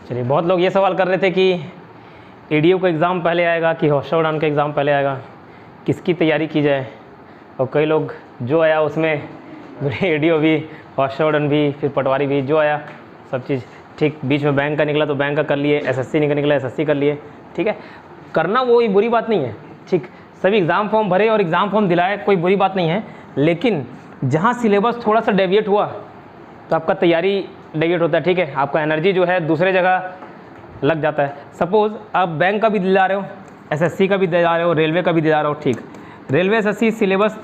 चलिए, बहुत लोग ये सवाल कर रहे थे कि एडीओ का एग्ज़ाम पहले आएगा कि हॉस्टल उड़ान का एग्ज़ाम पहले आएगा, किसकी तैयारी की जाए। और कई लोग जो आया उसमें एडीओ भी, हॉस्टल उड़ान भी, फिर पटवारी भी, जो आया सब चीज़ ठीक। बीच में बैंक का निकला तो बैंक का कर लिए, एसएससी निकला एसएससी कर लिए, ठीक है। करना वो ही बुरी बात नहीं है, ठीक। सभी एग्ज़ाम फॉर्म भरे और एग्ज़ाम फॉर्म दिलाए, कोई बुरी बात नहीं है। लेकिन जहाँ सिलेबस थोड़ा सा डेविएट हुआ तो आपका तैयारी डेविएट होता है, ठीक है। आपका एनर्जी जो है दूसरे जगह लग जाता है। सपोज़ आप बैंक का भी दिला रहे हो, एसएससी का भी दिला रहे हो, रेलवे का भी दिला रहे हो, ठीक। रेलवे एसएससी सिलेबस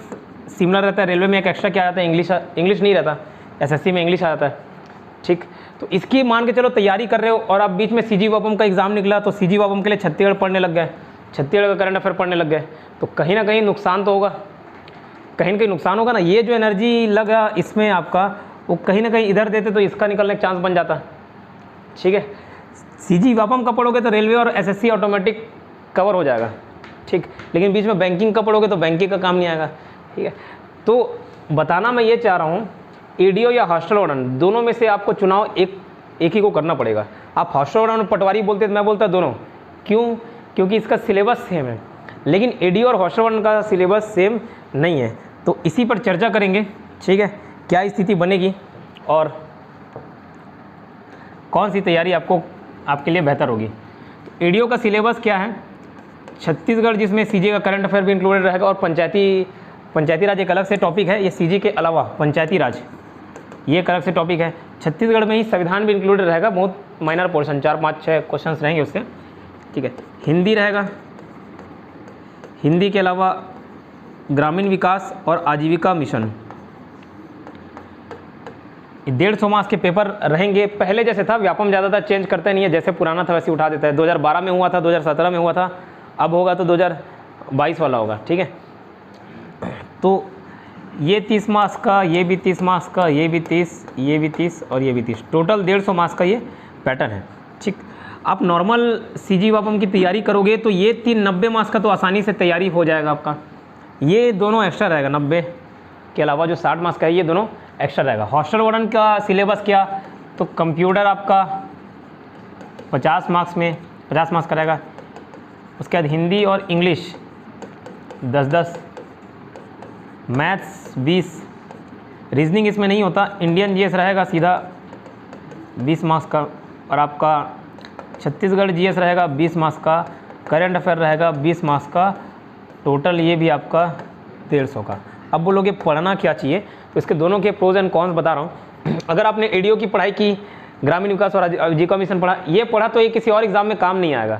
सिमिलर रहता है। रेलवे में एक एक्स्ट्रा क्या आता है, इंग्लिश नहीं रहता, एसएससी में इंग्लिश आ जाता है, ठीक। तो इसकी मान के चलो तैयारी कर रहे हो और आप बीच में सीजी वापम का एग्ज़ाम निकला तो सीजी वापम के लिए छत्तीसगढ़ पढ़ने लग गए, छत्तीसगढ़ का करंट अफेयर पढ़ने लग गए, तो कहीं ना कहीं नुकसान तो होगा, कहीं ना कहीं नुकसान होगा ना। ये जो एनर्जी लगा इसमें आपका, वो कहीं ना कहीं इधर देते तो इसका निकलने का चांस बन जाता, ठीक है। सीजी वापम का पढ़ोगे तो रेलवे और एसएससी ऑटोमेटिक कवर हो जाएगा, ठीक। लेकिन बीच में बैंकिंग का पढ़ोगे तो बैंकिंग का काम नहीं आएगा, ठीक है। तो बताना मैं ये चाह रहा हूँ, एडीओ या हॉस्टल उड़ान दोनों में से आपको चुनाव एक ही को करना पड़ेगा। आप हॉस्टल उड़ान और पटवारी बोलते तो मैं बोलता दोनों, क्यों? क्योंकि इसका सिलेबस सेम है, लेकिन एडीओ और हॉस्टल उड़ान का सिलेबस सेम नहीं है। तो इसी पर चर्चा करेंगे, ठीक है, क्या स्थिति बनेगी और कौन सी तैयारी आपके लिए बेहतर होगी। तो एडीओ का सिलेबस क्या है, छत्तीसगढ़, जिसमें सीजी का करंट अफेयर भी इंक्लूडेड रहेगा और पंचायती राज एक अलग से टॉपिक है। ये सीजी के अलावा पंचायती राज ये एक अलग से टॉपिक है। छत्तीसगढ़ में ही संविधान भी इंक्लूडेड रहेगा, बहुत माइनर पोर्शन, 4, 5, 6 क्वेश्चंस रहेंगे उससे, ठीक है। हिंदी रहेगा, हिंदी के अलावा ग्रामीण विकास और आजीविका मिशन, 150 मार्क्स के पेपर रहेंगे। पहले जैसे था व्यापम ज़्यादातर चेंज करते नहीं है, जैसे पुराना था वैसे उठा देता है। 2012 में हुआ था, 2017 में हुआ था, अब होगा तो 2022 वाला होगा, ठीक है। तो ये 30 मार्क्स का, ये भी 30 मार्क्स का, ये भी 30, ये भी 30 और ये भी 30, टोटल 150 मार्क्स का ये पैटर्न है, ठीक। आप नॉर्मल सीजी वापम की तैयारी करोगे तो ये 90 मार्क्स का तो आसानी से तैयारी हो जाएगा आपका। ये दोनों एक्स्ट्रा रहेगा, 90 के अलावा जो 60 मार्क्स का है ये दोनों एक्स्ट्रा रहेगा। हॉस्टल उड़ान का सिलेबस क्या, तो कंप्यूटर आपका 50 मार्क्स में 50 मार्क्स का रहेगा। उसके बाद हिंदी और इंग्लिश 10-10, मैथ्स 20, रीजनिंग इसमें नहीं होता। इंडियन जीएस रहेगा सीधा 20 मार्क्स का, और आपका छत्तीसगढ़ जीएस रहेगा 20 मार्क्स का, करंट अफेयर रहेगा 20 मार्क्स का, टोटल ये भी आपका 150 का। अब बोलोगे पढ़ना क्या चाहिए, तो इसके दोनों के प्रोज एंड कॉन्स बता रहा हूँ। अगर आपने एडीओ की पढ़ाई की, ग्रामीण विकास और आजीविका मिशन पढ़ा, ये पढ़ा तो ये किसी और एग्ज़ाम में काम नहीं आएगा,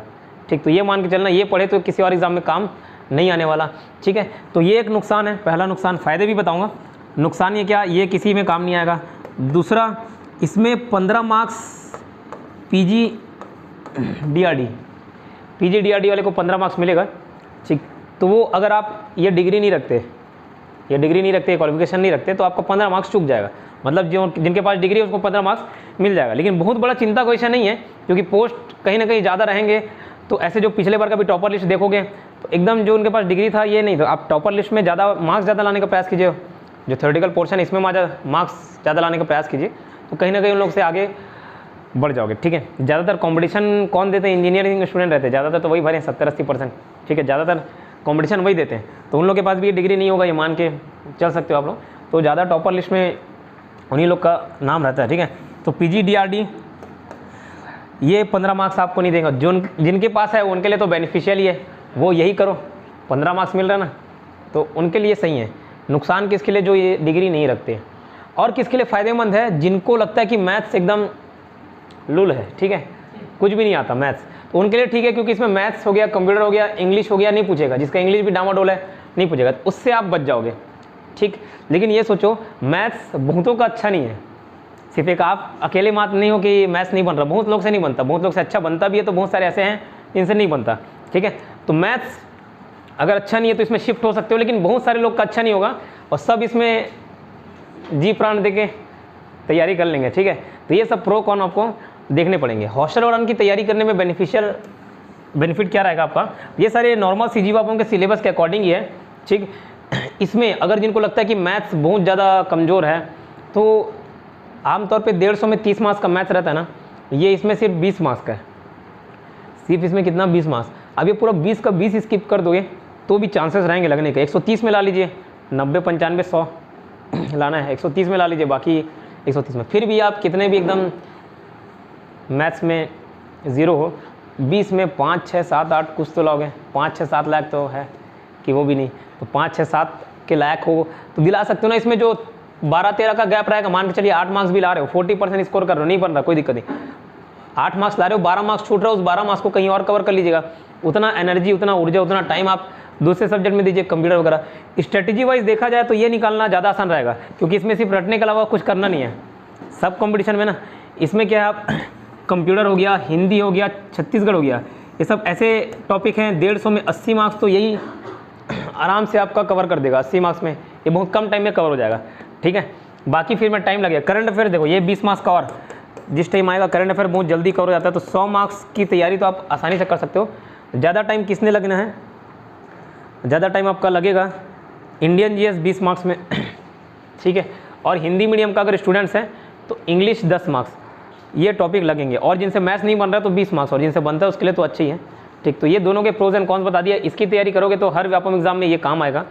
ठीक। तो ये मान के चलना, ये पढ़े तो किसी और एग्ज़ाम में काम नहीं आने वाला, ठीक है। तो ये एक नुकसान है, पहला नुकसान। फ़ायदे भी बताऊंगा। नुकसान ये क्या, ये किसी में काम नहीं आएगा। दूसरा, इसमें 15 मार्क्स पीजी डीआरडी वाले को 15 मार्क्स मिलेगा, ठीक। तो वो अगर आप ये डिग्री नहीं रखते, क्वालिफिकेशन नहीं रखते, तो आपका 15 मार्क्स चूक जाएगा। मतलब जिनके पास डिग्री है उसको 15 मार्क्स मिल जाएगा। लेकिन बहुत बड़ा चिंता का विषय नहीं है, क्योंकि पोस्ट कहीं ना कहीं ज़्यादा रहेंगे। तो ऐसे जो पिछले बार का भी टॉपर लिस्ट देखोगे तो एकदम जो उनके पास डिग्री था ये नहीं, तो आप टॉपर लिस्ट में ज़्यादा मार्क्स ज़्यादा लाने का प्रयास कीजिए। जो थ्योरेटिकल पोर्शन इसमें मार्क्स ज़्यादा लाने का प्रयास कीजिए, तो कहीं ना कहीं उन लोग से आगे बढ़ जाओगे, ठीक है। ज़्यादातर कंपटीशन कौन देते हैं, इंजीनियरिंग स्टूडेंट रहते हैं ज़्यादातर, तो वही भरे 70-80%, ठीक है। ज़्यादातर कंपटीशन वही देते हैं, तो उन लोग के पास भी ये डिग्री नहीं होगा, ये मान के चल सकते हो आप लोग। तो ज़्यादा टॉपर लिस्ट में उन्हीं लोग का नाम रहता है, ठीक है। तो पीजी डीआरडी ये 15 मार्क्स आपको नहीं देगा। जिनके पास है उनके लिए तो बेनिफिशियल ही है, वो यही करो, 15 मार्क्स मिल रहा है ना, तो उनके लिए सही है। नुकसान किसके लिए, जो ये डिग्री नहीं रखते। और किसके लिए फ़ायदेमंद है, जिनको लगता है कि मैथ्स एकदम लुल है, ठीक है, कुछ भी नहीं आता मैथ्स, तो उनके लिए ठीक है, क्योंकि इसमें मैथ्स हो गया, कंप्यूटर हो गया, इंग्लिश हो गया, नहीं पूछेगा। जिसका इंग्लिश भी डामाडोल है नहीं पूछेगा, तो उससे आप बच जाओगे, ठीक। लेकिन ये सोचो, मैथ्स बहुतों का अच्छा नहीं है, सिर्फ एक आप अकेले मात नहीं हो कि मैथ्स नहीं बन रहा, बहुत लोग से नहीं बनता, बहुत लोग से अच्छा बनता भी है, तो बहुत सारे ऐसे हैं जिनसे नहीं बनता, ठीक है। तो मैथ्स अगर अच्छा नहीं है तो इसमें शिफ्ट हो सकते हो, लेकिन बहुत सारे लोग का अच्छा नहीं होगा और सब इसमें जी प्राण दे के तैयारी कर लेंगे, ठीक है। तो ये सब प्रो कॉन आपको देखने पड़ेंगे। हॉस्टल उड़ान की तैयारी करने में बेनिफिट क्या रहेगा आपका, ये सारे नॉर्मल सीजी वापों के सिलेबस के अकॉर्डिंग ही है, ठीक। इसमें अगर जिनको लगता है कि मैथ्स बहुत ज़्यादा कमज़ोर है तो आमतौर पे 150 में 30 मार्क्स का मैथ रहता है ना, ये इसमें सिर्फ 20 मार्क्स का है, सिर्फ इसमें कितना 20 मार्क्स। अब ये पूरा 20 का 20 स्किप कर दोगे तो भी चांसेस रहेंगे लगने के। 130 में ला लीजिए, 90 95 100 लाना है, 130 में ला लीजिए, बाकी 130 में। फिर भी आप कितने भी एकदम मैथ्स में ज़ीरो हो, 20 में 5 6 7 8 कुछ तो लाओगे। 5 6 7 लाख तो है कि वो भी नहीं, तो 5 6 7 के लायक हो तो दिला सकते हो ना। इसमें जो 12 13 का गैप रहेगा, मान के चलिए 8 मार्क्स भी ला रहे हो, 40% स्कोर कर रहे हो, नहीं बन रहा कोई दिक्कत नहीं। 8 मार्क्स ला रहे हो, 12 मार्क्स छूट रहा है, उस 12 मार्क्स को कहीं और कवर कर लीजिएगा। उतना एनर्जी, उतना ऊर्जा, उतना टाइम आप दूसरे सब्जेक्ट में दीजिए, कंप्यूटर वगैरह। स्ट्रेटेजी वाइज देखा जाए तो ये निकालना ज़्यादा आसान रहेगा, क्योंकि इसमें सिर्फ रटने के अलावा कुछ करना नहीं है। सब कंपटीशन में ना, इसमें क्या है, आप कंप्यूटर हो गया, हिंदी हो गया, छत्तीसगढ़ हो गया, ये सब ऐसे टॉपिक हैं 150 में 80 मार्क्स तो यही आराम से आपका कवर कर देगा। 80 मार्क्स में ये बहुत कम टाइम में कवर हो जाएगा, ठीक है। बाकी फिर में टाइम लगेगा। करंट अफेयर देखो, ये 20 मार्क्स का, और जिस टाइम आएगा करंट अफेयर बहुत जल्दी कवर हो जाता है। तो 100 मार्क्स की तैयारी तो आप आसानी से कर सकते हो। ज़्यादा टाइम किसने लगना है, ज़्यादा टाइम आपका लगेगा इंडियन जीएस 20 मार्क्स में, ठीक है। और हिंदी मीडियम का अगर स्टूडेंट्स हैं तो इंग्लिश 10 मार्क्स, ये टॉपिक लगेंगे। और जिनसे मैथ्स नहीं बन रहा है तो 20 मार्क्स, और जिनसे बनता है उसके लिए तो अच्छी है, ठीक। तो ये दोनों के प्रोज एंड कॉन्स बता दिया। इसकी तैयारी करोगे तो हर व्यापम एग्जाम में ये काम आएगा।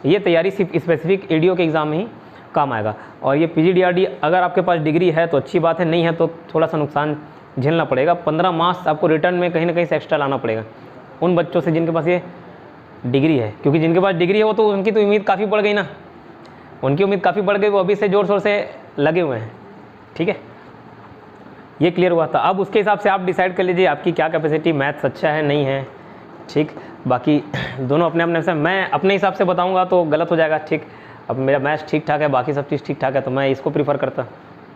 ये तैयारी सिर्फ स्पेसिफिक एडीओ के एग्जाम में ही काम आएगा। और ये पीजीडीआरडी अगर आपके पास डिग्री है तो अच्छी बात है, नहीं है तो थोड़ा सा नुकसान झेलना पड़ेगा। 15 मार्क्स आपको रिटर्न में कहीं ना कहीं से एक्स्ट्रा लाना पड़ेगा उन बच्चों से जिनके पास ये डिग्री है, क्योंकि जिनके पास डिग्री है वो तो उनकी तो उम्मीद काफ़ी बढ़ गई ना, उनकी उम्मीद काफ़ी बढ़ गई, वो अभी से ज़ोर शोर से लगे हुए हैं, ठीक है। ये क्लियर हुआ था। अब उसके हिसाब से आप डिसाइड कर लीजिए आपकी क्या कैपेसिटी, मैथ्स अच्छा है नहीं है, ठीक। बाकी दोनों अपने अपने से, मैं अपने हिसाब से बताऊंगा तो गलत हो जाएगा, ठीक। अब मेरा मैथ्स ठीक ठाक है, बाकी सब चीज़ ठीक ठाक है, तो मैं इसको प्रीफर करता,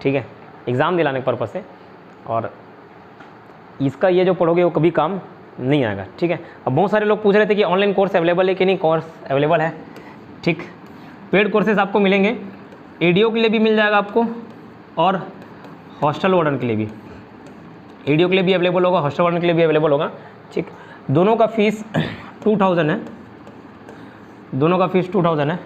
ठीक है, एग्ज़ाम दिलाने के पर्पज़ से। और इसका ये जो पढ़ोगे वो कभी काम नहीं आएगा, ठीक है। अब बहुत सारे लोग पूछ रहे थे कि ऑनलाइन कोर्स अवेलेबल है कि नहीं। कोर्स अवेलेबल है, ठीक। पेड कोर्सेज आपको मिलेंगे, एडीओ के लिए भी मिल जाएगा आपको, और हॉस्टल वार्डन के लिए भी। एडीओ के लिए भी अवेलेबल होगा, हॉस्टल वार्डन के लिए भी अवेलेबल होगा, ठीक। दोनों का फीस 2000 है, दोनों का फीस 2000 है।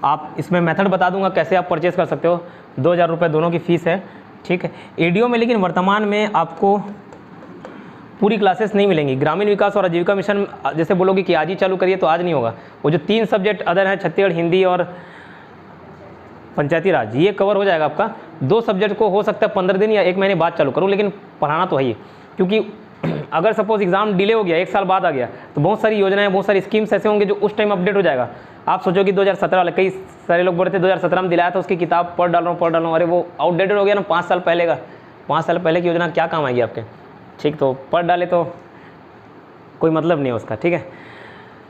आप इसमें मेथड बता दूंगा कैसे आप परचेज़ कर सकते हो। 2000 रुपये दोनों की फ़ीस है, ठीक है। एडीओ में लेकिन वर्तमान में आपको पूरी क्लासेस नहीं मिलेंगी। ग्रामीण विकास और आजीविका मिशन जैसे बोलोगे कि आज ही चालू करिए तो आज नहीं होगा। वो जो 3 सब्जेक्ट अदर हैं, छत्तीसगढ़ हिंदी और पंचायती राज, ये कवर हो जाएगा आपका। 2 सब्जेक्ट को हो सकता है 15 दिन या 1 महीने बाद चालू करूँ, लेकिन पढ़ाना तो है ही। क्योंकि अगर सपोज एग्ज़ाम डिले हो गया, 1 साल बाद आ गया, तो बहुत सारी योजनाएं, बहुत सारी स्कीम्स ऐसे होंगे जो उस टाइम अपडेट हो जाएगा। आप सोचो कि 2017 वाले, कई सारे लोग बोलते थे 2017 में दिलाया था, उसकी किताब पढ़ डाल रहा हूँ, अरे वो आउटडेटेड हो गया ना, 5 साल पहले का। 5 साल पहले की योजना क्या काम आएगी आपके, ठीक। तो पढ़ डाले तो कोई मतलब नहीं है उसका, ठीक है।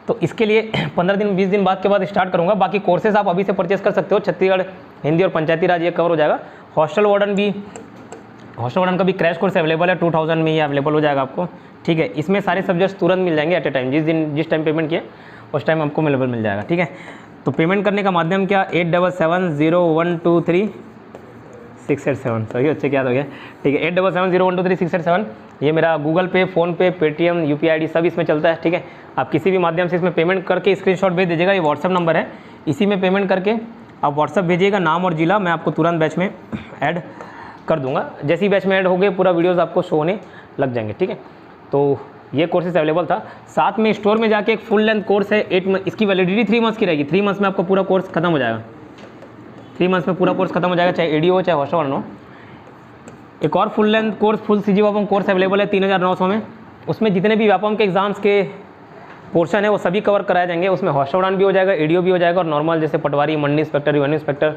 तो इसके लिए 15 दिन 20 दिन बाद के बाद स्टार्ट करूँगा। बाकी कोर्सेज आप अभी से परचेस कर सकते हो। छत्तीसगढ़ हिंदी और पंचायती राज ये कवर हो जाएगा। हॉस्टल वार्डन भी, हॉस्टल वार्डन का भी क्रैश कोर्स अवेलेबल है, 2000 में ये अवेलेबल हो जाएगा आपको, ठीक है। इसमें सारे सब्जेक्ट्स तुरंत मिल जाएंगे एट ए टाइम। जिस टाइम पेमेंट किए उस टाइम आपको अवेलेबल मिल जाएगा, ठीक है। तो पेमेंट करने का माध्यम क्या, 8770123687, सही अच्छे क्या हो गया, ठीक है। 8770123687 ये मेरा गूगल पे, फ़ोनपे, पेटीएम, यूपीआई आईडी सब इसमें चलता है, ठीक है। आप किसी भी माध्यम से इसमें पेमेंट करके स्क्रीनशॉट भेज दीजिएगा। ये व्हाट्सअप नंबर है, इसी में पेमेंट करके आप व्हाट्सअप भेजिएगा, नाम और जिला, मैं आपको तुरंत बैच में ऐड कर दूंगा। जैसे ही बैच में ऐड हो गए पूरा वीडियोज़ आपको शो होने लग जाएंगे, ठीक है। तो ये कोर्सेज अवेलेबल था। साथ में स्टोर में जाके एक फुल लेंथ कोर्स है 8 मंथ, इसकी वैलिडिटी 3 मंथ्स की रहेगी। 3 मंथ्स में आपको पूरा कोर्स खत्म हो जाएगा। 3 मंथ्स में पूरा कोर्स खत्म हो जाएगा, चाहे एडीओ हो चाहे हॉस्टल वार्डन हो। एक और full length course, full CG Vyapam course available है 3900 में। उसमें जितने भी व्यापम के एग्जाम्स के पोर्शन है वो सभी कवर कराए जाएंगे। उसमें हॉस्टल वार्डन भी हो जाएगा, एडीओ भी हो जाएगा, और नॉर्मल जैसे patwari, mandi inspector, revenue inspector,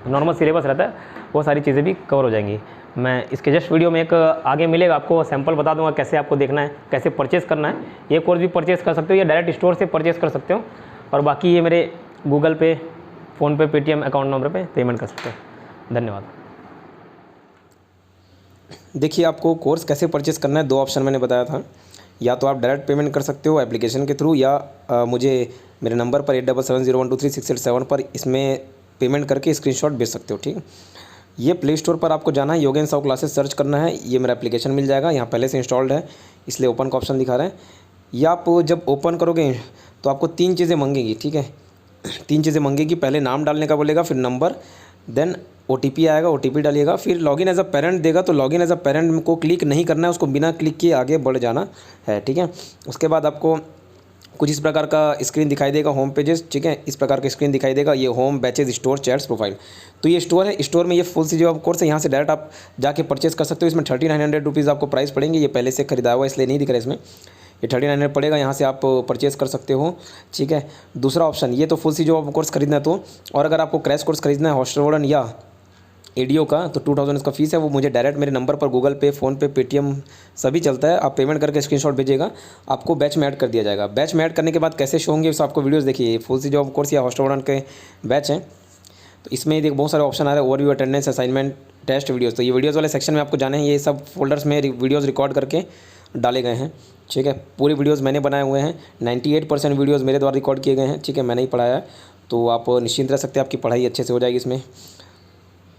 normal syllabus रहता है, वो सारी चीज़ें भी कवर हो जाएंगी। मैं इसके जस्ट वीडियो में एक आगे मिलेगा, आपको सैंपल बता दूंगा कैसे आपको देखना है, कैसे परचेज़ करना है। ये कोर्स भी परचेज़ कर सकते हो या डायरेक्ट स्टोर से परचेज़ कर सकते हो। और बाकी ये मेरे गूगल पे, फ़ोनपे, पेटीएम अकाउंट नंबर पे पेमेंट कर सकते हो। धन्यवाद। देखिए, आपको कोर्स कैसे परचेज़ करना है, 2 ऑप्शन मैंने बताया था। या तो आप डायरेक्ट पेमेंट कर सकते हो एप्लीकेशन के थ्रू, या मुझे मेरे नंबर पर 8770123687 पर इसमें पेमेंट करके स्क्रीनशॉट भेज सकते हो, ठीक। ये प्ले स्टोर पर आपको जाना है, योगेन साहू क्लासेस सर्च करना है, ये मेरा एप्लीकेशन मिल जाएगा। यहाँ पहले से इंस्टॉल्ड है इसलिए ओपन का ऑप्शन दिखा रहे हैं। या आप जब ओपन करोगे तो आपको 3 चीज़ें मांगेगी, ठीक है। 3 चीज़ें मांगेगी। पहले नाम डालने का बोलेगा, फिर नंबर, देन OTP आएगा, OTP डालिएगा, फिर लॉगिन एज अ पेरेंट देगा, तो लॉगिन एज अ पेरेंट को क्लिक नहीं करना है, उसको बिना क्लिक किए आगे बढ़ जाना है, ठीक है। उसके बाद आपको कुछ इस प्रकार का स्क्रीन दिखाई देगा, होम पेजेस, ठीक है, इस प्रकार का स्क्रीन दिखाई देगा। ये home, batches, store, chats, profile, तो ये स्टोर है। स्टोर में ये फुल सी जो कोर्स है, यहाँ से डायरेक्ट आप जाके परचेस कर सकते हो। इसमें 3900 रुपीज़ आपको प्राइस पड़ेंगे। ये पहले से खरीदा हुआ इसलिए नहीं दिख रहा है इसमें, ये 3900 पड़ेगा, यहाँ से आप परचेस कर सकते हो, ठीक है। दूसरा ऑप्शन, ये तो फुल सी जो कोर्स खरीदना है तो, और अगर आपको क्रैश कोर्स खरीदना है हॉस्टल वार्डन या एडीओ का, तो 2000 इसका फीस है। वो मुझे डायरेक्ट मेरे नंबर पर गूगल पे, फ़ोनपे, पेटीएम सभी चलता है, आप पेमेंट करके स्क्रीनशॉट भेजिएगा, आपको बैच में ऐड कर दिया जाएगा। बैच में ऐड करने के बाद कैसे शो होंगे, आपको वीडियोस देखिए। फुल सी जॉब कोर्स या हॉस्टल वार्डन के बैच हैं, तो इसमें देख बहुत सारे ऑप्शन आ रहे हैं, overview, attendance, assignment, test, videos. तो ये वीडियोज़ वाले सेक्शन में आपको जाना है, ये सब फोल्डर्स में वीडियोज़ रिकॉर्ड करके डाले गए हैं, ठीक है। पूरे वीडियोज़ मैंने बनाए हुए हैं, 98% वीडियोज़ मेरे द्वारा रिकॉर्ड किए गए हैं, ठीक है, मैंने ही पढ़ाया है। तो आप निश्चिंत रह सकते हैं, आपकी पढ़ाई अच्छे से हो जाएगी इसमें।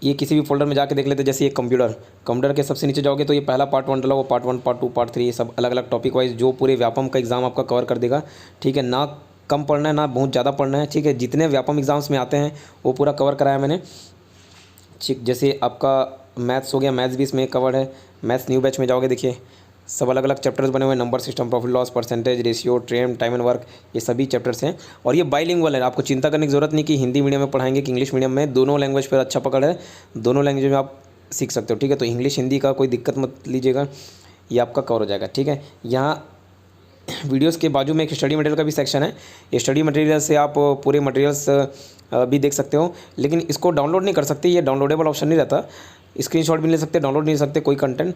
ये किसी भी फोल्डर में जाके देख लेते हैं, जैसे ये कंप्यूटर के सबसे नीचे जाओगे तो ये पहला पार्ट 1 डला, वो पार्ट 1, पार्ट 2, पार्ट 3, ये सब अलग अलग टॉपिक वाइज जो पूरे व्यापम का एग्ज़ाम आपका कवर कर देगा, ठीक है। ना कम पढ़ना है, ना बहुत ज़्यादा पढ़ना है, ठीक है। जितने व्यापम एग्ज़ाम्स में आते हैं वो पूरा कवर कराया मैंने, ठीक। जैसे आपका मैथ्स हो गया, मैथ्स भी इसमें कवर है। मैथ्स न्यू बैच में जाओगे, देखिए सब अलग अलग चैप्टर्स बने हुए हैं, number system, profit loss, percentage, ratio, trend, time and work, ये सभी चैप्टर्स हैं। और ये बाइलिंगुअल है, आपको चिंता करने की ज़रूरत नहीं कि हिंदी मीडियम में पढ़ाएंगे कि इंग्लिश मीडियम में, दोनों लैंग्वेज पर अच्छा पकड़ है, दोनों लैंग्वेज में आप सीख सकते हो, ठीक है। तो इंग्लिश हिंदी का कोई दिक्कत मत लीजिएगा, ये आपका कवर हो जाएगा, ठीक है। यहाँ वीडियोस के बाजू में एक स्टडी मटेरियल का भी सेक्शन है। ये स्टडी मटेरियल से आप पूरे मटेरियल्स भी देख सकते हो, लेकिन इसको डाउनलोड नहीं कर सकते, ये डाउनलोडेबल ऑप्शन नहीं रहता। स्क्रीनशॉट भी नहीं ले सकते, डाउनलोड नहीं ले सकते कोई कंटेंट।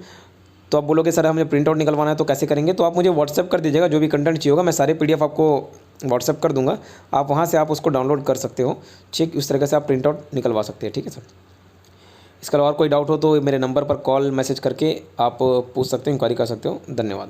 तो आप बोलोगे सर हमें प्रिंट आउट निकलवाना है तो कैसे करेंगे, तो आप मुझे व्हाट्सएप कर दीजिएगा, जो भी कंटेंट चाहिए होगा मैं सारे PDF आपको व्हाट्सएप कर दूंगा, आप वहाँ से आप उसको डाउनलोड कर सकते हो, ठीक। उस तरीके से आप प्रिंट आउट निकलवा सकते हैं, ठीक है सर। इसका और कोई डाउट हो तो मेरे नंबर पर कॉल मैसेज करके आप पूछ सकते हो, इंक्वायरी कर सकते हो। धन्यवाद।